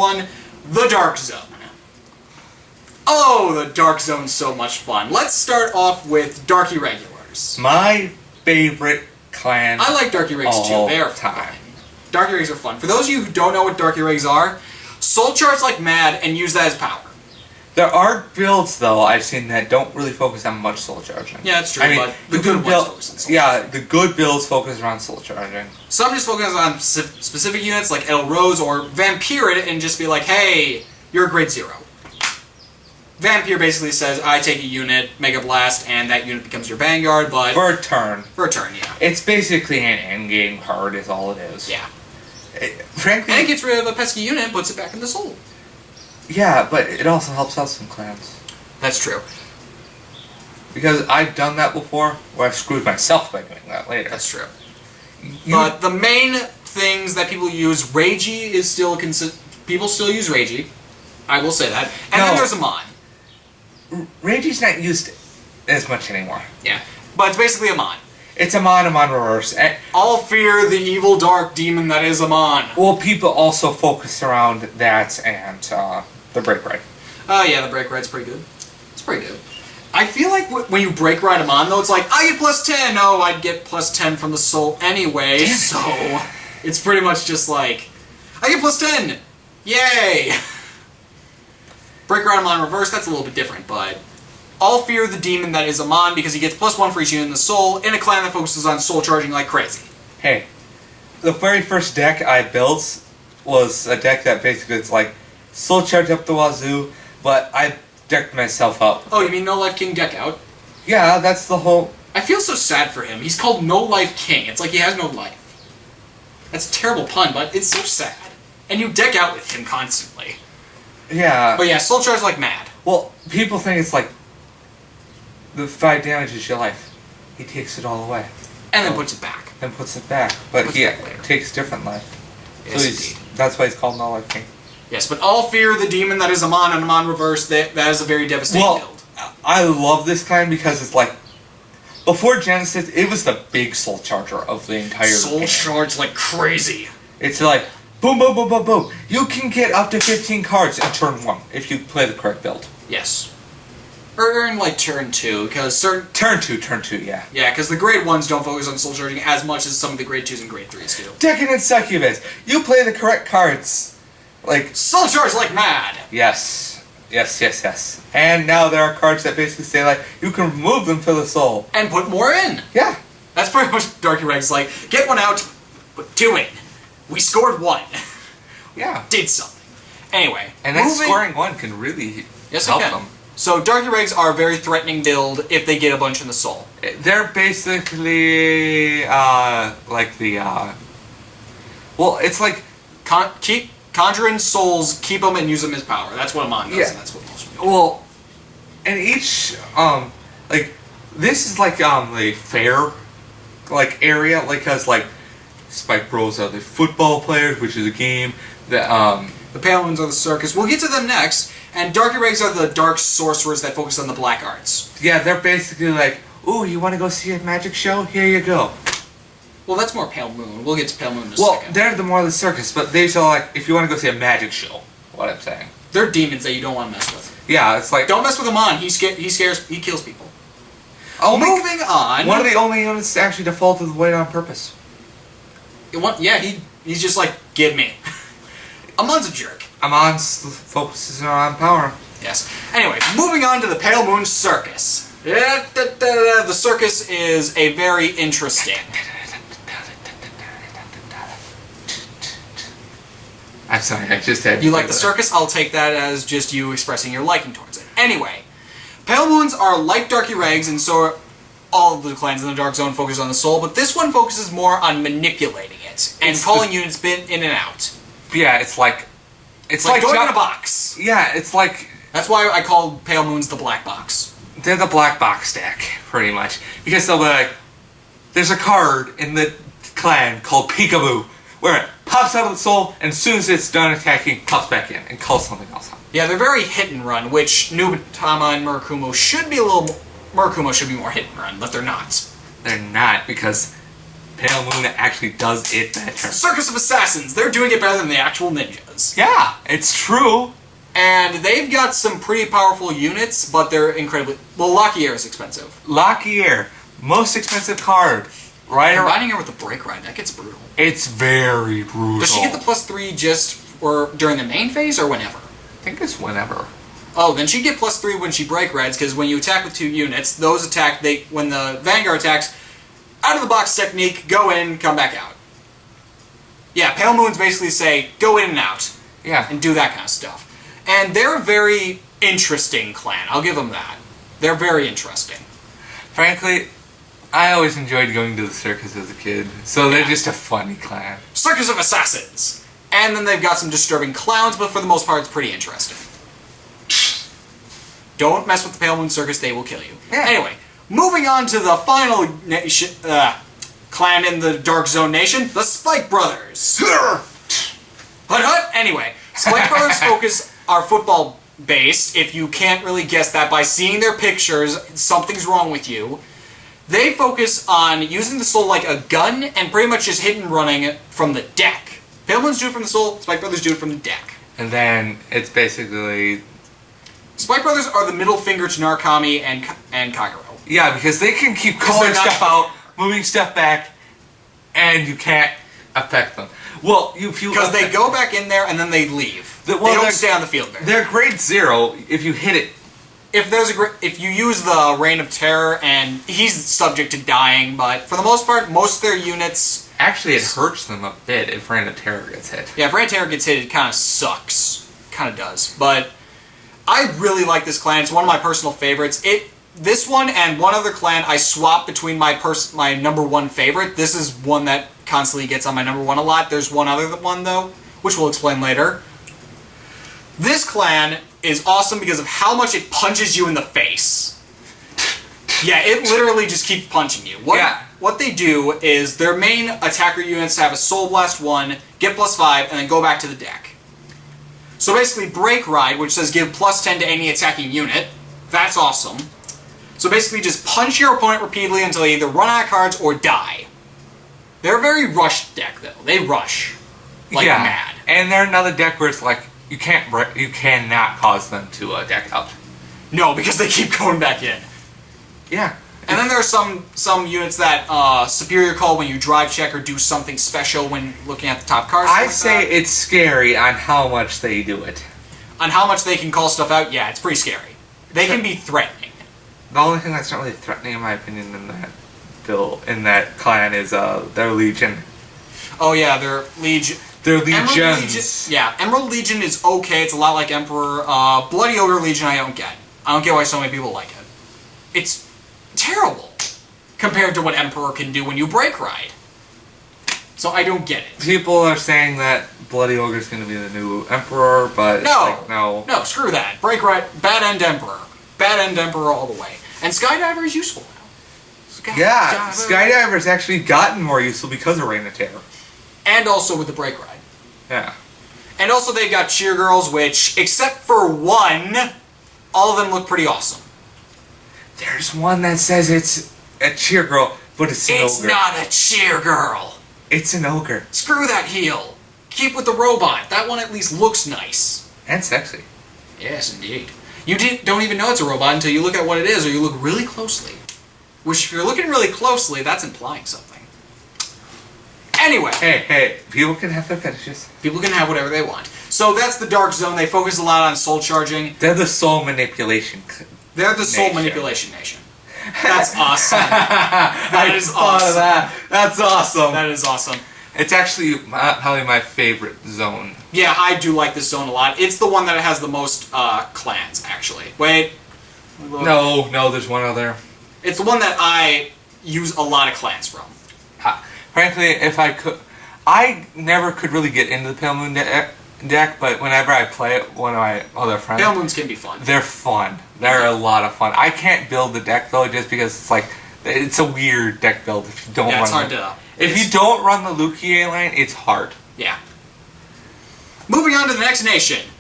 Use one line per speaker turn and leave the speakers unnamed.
One, the Dark Zone. Oh, the Dark Zone's so much fun. Let's start off with Dark Irregulars.
My favorite clan.
I like Dark Irregs too. They're fun. Dark Irregs are fun. For those of you who don't know what Dark Irregs are, soul charge like mad and use that as power.
There are builds though I've seen that don't really focus on much soul charging.
Yeah, that's true. But the good ones focus on soul charging.
Yeah, the good builds focus around soul charging.
Some just focus on specific units like El Rose or Vampire it and just be like, hey, you're a grade 0. Vampire basically says, I take a unit, Mega Blast, and that unit becomes your Vanguard, but...
For a turn.
For a turn, yeah.
It's basically an endgame card is all it is.
Yeah.
Frankly...
And it gets rid of a pesky unit and puts it back in the soul.
Yeah, but it also helps out some clans.
That's true.
Because I've done that before, where I've screwed myself by doing that later.
That's true. But the main things that people use, Reiji is still... People still use Reiji. I will say that. And then there's Amon.
Reiji's not used as much anymore.
Yeah. But it's basically Amon.
It's Amon reverse.
All fear the evil dark demon that is Amon.
Well, people also focus around that and the Break Ride.
Oh yeah, the Break Ride's pretty good. It's pretty good. I feel like when you Break Ride Amon, though, it's like, I get plus 10! Oh, I'd get plus 10 from the soul anyway, so... It's pretty much just like, I get plus 10! Yay! Break Ride Amon reverse, that's a little bit different, but... All fear the demon that is Amon because he gets plus 1 for each unit in the soul in a clan that focuses on soul charging like crazy.
Hey, the very first deck I built was a deck that basically it's like soul charge up the wazoo, but I decked myself up.
Oh, you mean No Life King deck out?
Yeah, that's the whole...
I feel so sad for him. He's called No Life King. It's like he has no life. That's a terrible pun, but it's so sad. And you deck out with him constantly.
Yeah.
But yeah, soul charge like mad.
Well, people think it's like the 5 damage is your life. He takes it all away.
And then puts it back.
Then puts it back. But he takes different life.
Yes,
so that's why he's called No Life King.
Yes, but all fear the demon that is Amon and Amon reverse, that is a very devastating build.
I love this clan because it's like, before Genesis, it was the big soul charger of the entire
Soul charge like crazy.
It's like, boom, boom, boom, boom, boom. You can get up to 15 cards in turn 1 if you play the correct build.
Yes. Or in like turn 2, because certain...
Turn 2, yeah.
Yeah, because the grade 1s don't focus on soul charging as much as some of the grade 2s and grade 3s do.
Decadent Succubus. You play the correct cards. Like...
Soul charge like mad!
Yes. Yes. And now there are cards that basically say like, you can remove them for the soul.
And put more in!
Yeah.
That's pretty much Dark Irreg's like, get 1 out, put 2 in. We scored 1.
Yeah.
Did something. Anyway.
And then scoring 1 can really help them.
So Dark Irregs are a very threatening build if they get a bunch in the soul.
They're basically like the well, it's like
keep conjuring souls, keep them and use them as power. That's what Amon does.
Yeah.
And that's what most people do.
Well, and each like this is like the fair like area, like because like Spike Bros are the football players, which is a game that
the Pale Moons are the circus. We'll get to them next. And Dark Irregs are the dark sorcerers that focus on the black arts.
Yeah, they're basically like, ooh, you want to go see a magic show? Here you go.
Well, that's more Pale Moon. We'll get to Pale Moon in a second.
Well, they're the more the circus, but they show like, if you want to go see a magic show, what I'm saying.
They're demons that you don't want to mess with.
Yeah, it's like...
Don't mess with Amon. He kills people. Moving on.
One of the only units to actually default to the weight on purpose.
He's just like, give me. Amon's a jerk.
Amon focuses on power.
Yes. Anyway, moving on to the Pale Moon Circus. The circus is a very interesting...
I'm sorry, I just had...
You like the circus? I'll take that as just you expressing your liking towards it. Anyway, Pale Moons are like Dark Irregs, and so are all of the clans in the Dark Zone focus on the soul, but this one focuses more on manipulating it, and calling units in and out.
Yeah, it's like...
It's like going in a box.
Yeah, it's like...
That's why I call Pale Moons the black box.
They're the black box deck, pretty much. Because they'll be like, there's a card in the clan called Peekaboo, where it pops out of the soul, and as soon as it's done attacking, pops back in, and calls something else out.
Yeah, they're very hit and run, which Nubatama and Murakumo should be a little... Murakumo should be more hit and run, but they're not.
They're not, because Pale Moon actually does it better.
Circus of Assassins, they're doing it better than the actual ninjas. ones.
Yeah, it's true.
And they've got some pretty powerful units, but they're incredibly... Well, Lockyer is expensive.
Lockyer, most expensive card. Right around.
Combining her with the Break Ride, that gets brutal.
It's very brutal.
Does she get the +3 just for during the main phase or whenever?
I think it's whenever.
Oh, then she'd get +3 when she Break Rides, because when you attack with 2 units, those attack, when the Vanguard attacks, out of the box technique, go in, come back out. Yeah, Pale Moons basically say, go in and out.
Yeah.
And do that kind of stuff. And they're a very interesting clan, I'll give them that. They're very interesting.
Frankly, I always enjoyed going to the circus as a kid, so they're just a funny clan.
Circus of Assassins! And then they've got some disturbing clowns, but for the most part it's pretty interesting. Don't mess with the Pale Moon Circus, they will kill you.
Yeah.
Anyway, moving on to the final clan in the Dark Zone Nation, the Spike Brothers. Hut hut! Anyway, Spike Brothers are football-based. If you can't really guess that by seeing their pictures, something's wrong with you. They focus on using the soul like a gun and pretty much just hit and running from the deck. Pale Moons do it from the soul, Spike Brothers do it from the deck.
And then it's basically...
Spike Brothers are the middle finger to Narukami and Kagero.
Yeah, because they can keep calling stuff out, moving stuff back, and you can't affect them. Well,
because they go back in there and then they leave. They don't stay on the field very.
They're grade 0 if you hit it.
If you use the Reign of Terror, and he's subject to dying, but for the most part, most of their units...
Actually, it hurts them a bit if Reign of Terror gets hit.
Yeah, if Reign of Terror gets hit, it kind of sucks. Kind of does. But I really like this clan. It's one of my personal favorites. This one and one other clan, I swap between my number 1 favorite. This is one that constantly gets on my number 1 a lot. There's one other one, though, which we'll explain later. This clan is awesome because of how much it punches you in the face. Yeah, it literally just keeps punching you. What they do is their main attacker units have a Soul Blast 1, get +5, and then go back to the deck. So basically Break Ride, which says give +10 to any attacking unit, that's awesome. So basically just punch your opponent repeatedly until they either run out of cards or die. They're a very rushed deck, though. They rush like mad.
And they're another deck where it's like, you cannot cause them to deck out.
No, because they keep going back in.
Yeah.
And then there are some units that Superior Call when you drive check or do something special when looking at the top cards.
I say it's scary on how much they do it.
On how much they can call stuff out, yeah, it's pretty scary. They can be threatening.
The only thing that's not really threatening, in my opinion, in that clan is their Legion.
Oh yeah, their Legion.
Their Legions.
Emerald Legion is okay. It's a lot like Emperor. Bloody Ogre Legion I don't get. I don't get why so many people like it. It's terrible compared to what Emperor can do when you Break Ride. So I don't get it.
People are saying that Bloody Ogre is going to be the new Emperor, but no.
No, screw that. Break Ride, bad end Emperor. Bad end Emperor all the way. And Skydiver is useful now.
Skydiver's actually gotten more useful because of Reign of Terror.
And also with the Break Ride.
Yeah.
And also they've got Cheer Girls, which, except for one, all of them look pretty awesome.
There's one that says it's a Cheer Girl, but it's an ogre.
It's not a Cheer Girl.
It's an ogre.
Screw that heel. Keep with the robot. That one at least looks nice.
And sexy.
Yes, indeed. You don't even know it's a robot until you look at what it is, or you look really closely. Which, if you're looking really closely, that's implying something. Anyway.
Hey, people can have their fetishes.
People can have whatever they want. So that's the Dark Zone. They focus a lot on soul charging.
They're the soul manipulation
They're the soul manipulation nation. That's awesome.
That is awesome. That's awesome.
That is awesome.
It's actually probably my favorite zone.
Yeah, I do like this zone a lot. It's the one that has the most clans, actually. Wait.
No, there's one other.
It's the one that I use a lot of clans from.
Frankly, if I could... I never could really get into the Pale Moon deck, but whenever I play it, one of my other friends...
Pale Moons can be fun.
They're fun. They're a lot of fun. I can't build the deck, though, just because it's like... It's a weird deck build if you don't run...
Yeah, it's hard to...
If you don't run the Lukier line, it's hard.
Yeah. Moving on to the next nation.